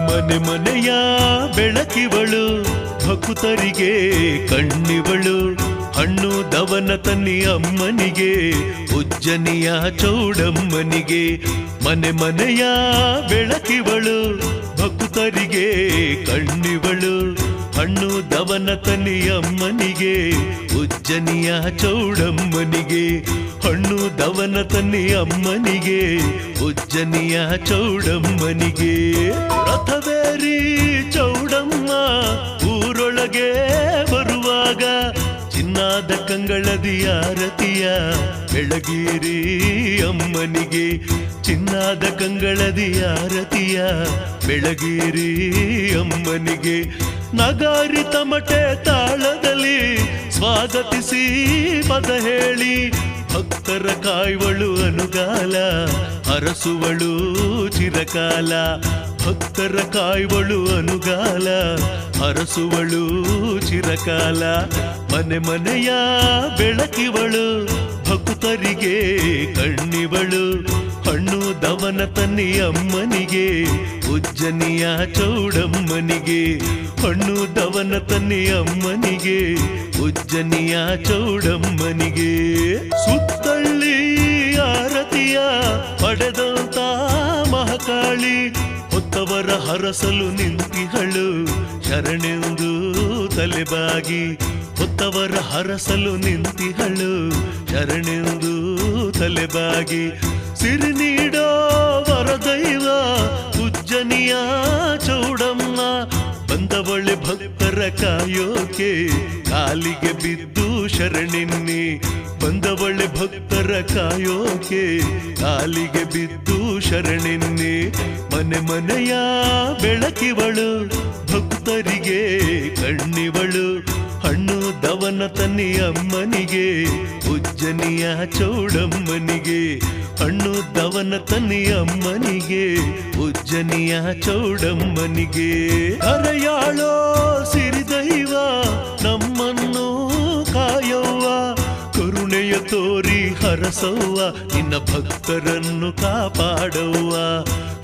ಮನೆ ಮನೆಯ ಬೆಳಕಿವಳು ಭಕ್ತರಿಗೆ ಕಣ್ಣಿವಳು ಹಣ್ಣು ದವನ ತನ್ನಿ ಅಮ್ಮನಿಗೆ ಉಜ್ಜನಿಯ ಚೌಡಮ್ಮನಿಗೆ ಮನೆ ಮನೆಯ ಬೆಳಕಿವಳು ಭಕ್ತರಿಗೆ ಕಣ್ಣಿವಳು ಹಣ್ಣು ದವನ ತನ್ನಿ ಅಮ್ಮನಿಗೆ ಉಜ್ಜನಿಯ ಚೌಡಮ್ಮನಿಗೆ ಹಣ್ಣು ದವನ ತನ್ನಿ ಅಮ್ಮನಿಗೆ ಉಜ್ಜನಿಯ ಚೌಡಮ್ಮನಿಗೆ ರಥವೇರಿ ಚೌಡಮ್ಮ ಊರೊಳಗೆ ಬರುವಾಗ ಚಿನ್ನಾದ ಕಂಗಳದಿ ಆರತಿಯ ಬೆಳಗೀರಿ ಅಮ್ಮನಿಗೆ ಚಿನ್ನಾದ ಕಂಗಳದಿ ಆರತಿಯ ಬೆಳಗೀರಿ ಅಮ್ಮನಿಗೆ ನಗಾರಿ ತಮಟೆ ತಾಳದಲ್ಲಿ ಸ್ವಾಗತಿಸಿ ಪದ ಹೇಳಿ ಭಕ್ತರ ಕಾಯುವಳು ಅನುಗಾಲ ಹರಸುವಳು ಚಿರಕಾಲ ಭಕ್ತರ ಕಾಯುವಳು ಅನುಗಾಲ ಹರಸುವಳು ಚಿರಕಾಲ ಮನೆ ಮನೆಯ ಬೆಳಕಿವಳು ಭಕ್ತರಿಗೆ ಕಣ್ಣಿವಳು ಹಣ್ಣು ದವನ ತನ್ನಿ ಅಮ್ಮನಿಗೆ ಉಜ್ಜನಿಯ ಚೌಡಮ್ಮನಿಗೆ ಹಣ್ಣು ದವನ ತನ್ನಿ ಅಮ್ಮನಿಗೆ ಉಜ್ಜನಿಯ ಚೌಡಮ್ಮನಿಗೆ ಸುತ್ತಳ್ಳಿ ಆರತಿಯ ಪಡೆದಂತ ಮಹಾಕಾಳಿ ಹೊತ್ತವರ ಹರಸಲು ನಿಂತಿಹಳು ಶರಣೆಂದು ತಲೆಬಾಗಿ ಹೊತ್ತವರ ಹರಸಲು ನಿಂತಿಹಳು ಶರಣೆಂದು ತಲೆಬಾಗಿ ಸಿರಿ ನೀಡೋ ವರದೈವ ಉಜ್ಜನಿಯ ಚೌಡಮ್ಮ ಬಂದವಳೆ ಭಕ್ತರ ಕಾಯೋಕೆ ಕಾಲಿಗೆ ಬಿದ್ದು ಶರಣಿನ್ನಿ ಬಂದವಳೆ ಭಕ್ತರ ಕಾಯೋಕೆ ಕಾಲಿಗೆ ಬಿದ್ದು ಶರಣಿನ್ನಿ ಮನೆ ಮನೆಯ ಬೆಳಕಿವಳು ಭಕ್ತರಿಗೆ ಕಣ್ಣಿವಳು ಹಣ್ಣು ದವನ ತನ್ನಿ ಅಮ್ಮನಿಗೆ ಉಜ್ಜನಿಯ ಚೌಡಮ್ಮನಿಗೆ ಹಣ್ಣು ದವನ ತನ್ನಿ ಅಮ್ಮನಿಗೆ ಉಜ್ಜನಿಯ ಚೌಡಮ್ಮನಿಗೆ ಹರಯಾಳೋ ಸಿರಿದೈವ ನಮ್ಮನ್ನು ಕಾಯವ್ವ ಕರುಣೆಯ ತೋರಿ ಹರಸವ್ವ ನಿನ್ನ ಭಕ್ತರನ್ನು ಕಾಪಾಡವ್ವ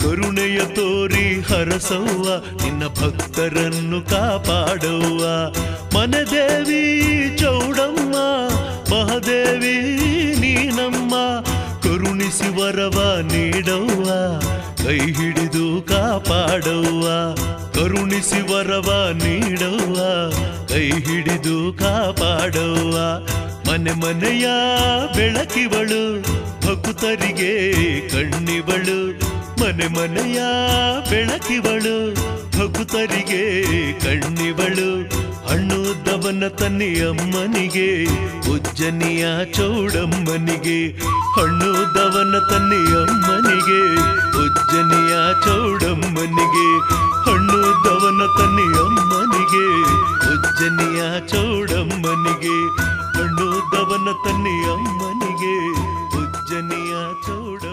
ಕರುಣೆಯ ತೋರಿ ಹರಸವ್ವ ನಿನ್ನ ಭಕ್ತರನ್ನು ಕಾಪಾಡವ್ವ ಮನೆದೇವಿ ಚೌಡಮ್ಮ ಮಹಾದೇವಿ ನೀನಮ್ಮ ಕರುಣಿಸಿ ವರವ ನೀಡವ್ವ ಕೈ ಹಿಡಿದು ಕಾಪಾಡವ್ವ ಕರುಣಿಸಿ ವರವ ನೀಡವ್ವ ಕೈ ಹಿಡಿದು ಕಾಪಾಡವ್ವ ಮನೆ ಮನೆಯ ಬೆಳಕಿವಳು ಭಕ್ತರಿಗೆ ಕಣ್ಣಿವಳು ಮನೆ ಮನೆಯ ಬೆಳಕಿವಳು ಭಕ್ತರಿಗೆ ಕಣ್ಣಿವಳು ಹಣ್ಣು ದವನ ತನ್ನಿ ಅಮ್ಮನಿಗೆ ಉಜ್ಜನಿಯ ಚೌಡಮ್ಮನಿಗೆ ಹಣ್ಣು ದವನ ತನ್ನಿ ಅಮ್ಮನಿಗೆ ಉಜ್ಜನಿಯ ಚೌಡಮ್ಮನಿಗೆ ಹಣ್ಣು ದವನ ತನ್ನಿ ಅಮ್ಮನಿಗೆ ಉಜ್ಜನಿಯ ಚೌಡಮ್ಮನಿಗೆ ಹಣ್ಣು ದವನ ತನ್ನಿ ಅಮ್ಮನಿಗೆ ಉಜ್ಜನಿಯ ಚೌಡ